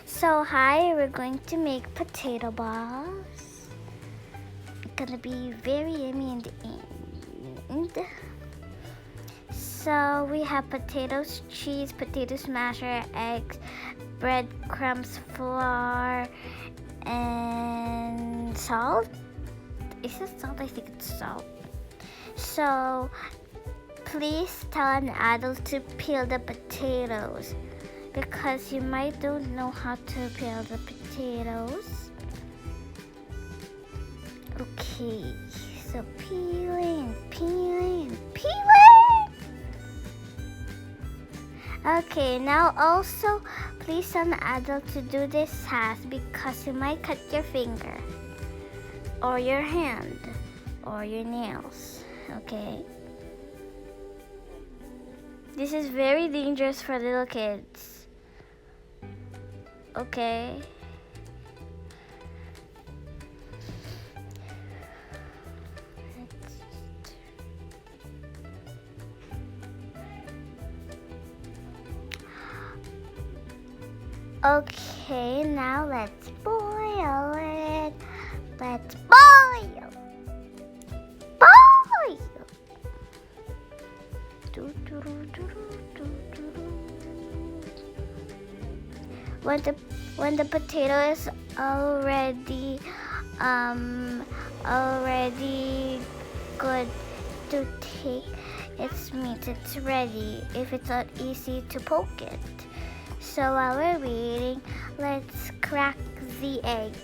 So hi, we're going to make potato balls. It's gonna be very yummy in the end. So we have potatoes, cheese, potato smasher, eggs, breadcrumbs, flour, and salt. Is it salt? I think it's salt. So please tell an adult to peel the potatoes, because you might don't know how to peel the potatoes. Okay, so peeling. Okay, now also please tell an adult to do this fast, because you might cut your finger or your hand or your nails. Okay, this is very dangerous for little kids. Okay. Okay, now let's boil it. Let's boil. Boil. When the potato is already good to take its meat, it's ready. If it's not easy to poke it. So while we're waiting, let's crack the egg.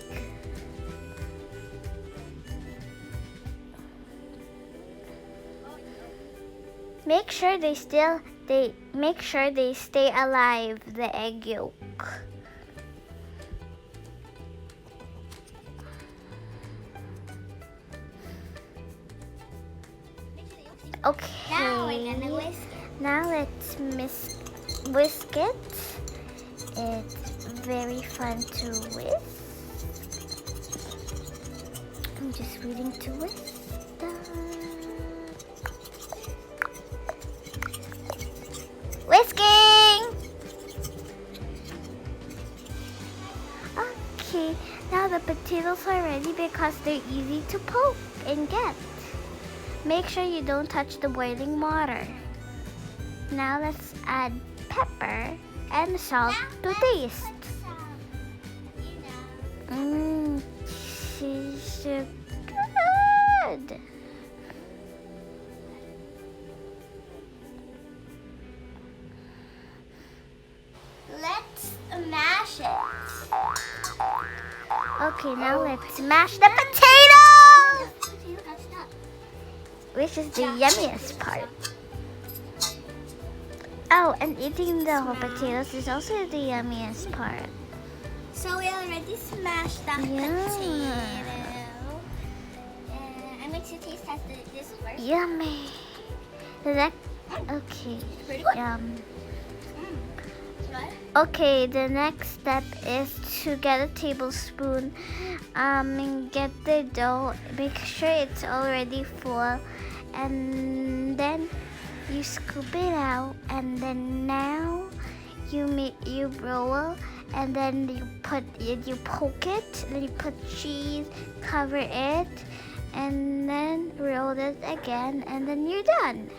Make sure they stay alive, the egg yolk. Okay. Now let's whisk it. It's very fun to whisk. I'm just waiting to whisk. Whisking! Okay, now the potatoes are ready because they're easy to poke and get. Make sure you don't touch the boiling water. Now let's add pepper and salt to taste. She's so good. Let's mash it. Okay, now let's mash the potatoes, which is the yummiest part. Oh, and eating the whole potatoes is also the yummiest part. So we already smashed the potato. I'm going to taste test this first. Yummy. Okay. Yum. Okay, the next step is to get a tablespoon and get the dough. Make sure it's already full, and then you scoop it out, and then now you roll, and then you poke it, and then you put cheese, cover it, and then roll it again, and then you're done.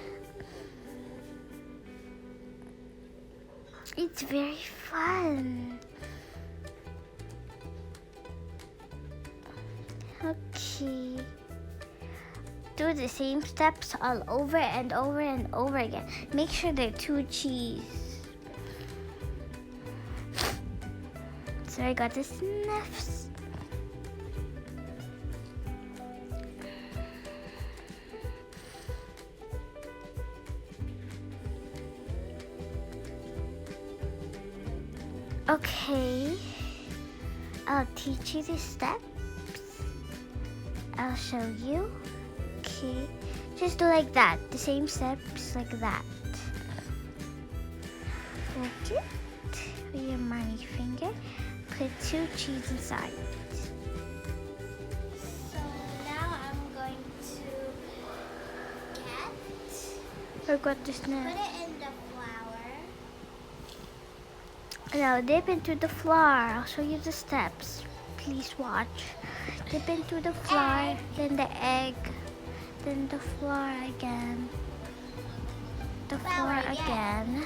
It's very fun. Okay. Do the same steps all over and over and over again. Make sure they're 2 cheese. So I got the sniffs. Okay, I'll teach you the steps. I'll show you. Okay, just do like that. The same steps like that. Hold it with your mommy finger. Put 2 cheese inside. So now I'm going to Forgot to put snap. it in the flour. Now dip into the flour. I'll show you the steps. Please watch. Dip into the flour, then the egg, then the flour again. The flour again.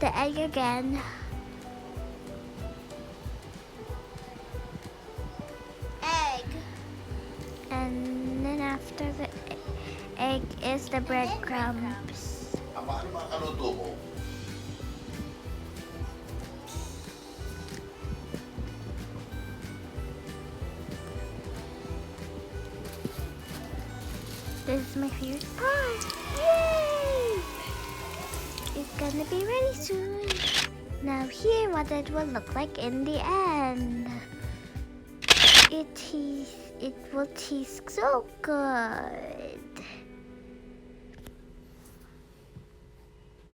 The egg again. Egg. And then after the egg is the breadcrumbs. Paano makakaluto mo? This is my favorite part. Yay! It's gonna be ready soon. Now here what it will look like in the end. It will taste so good.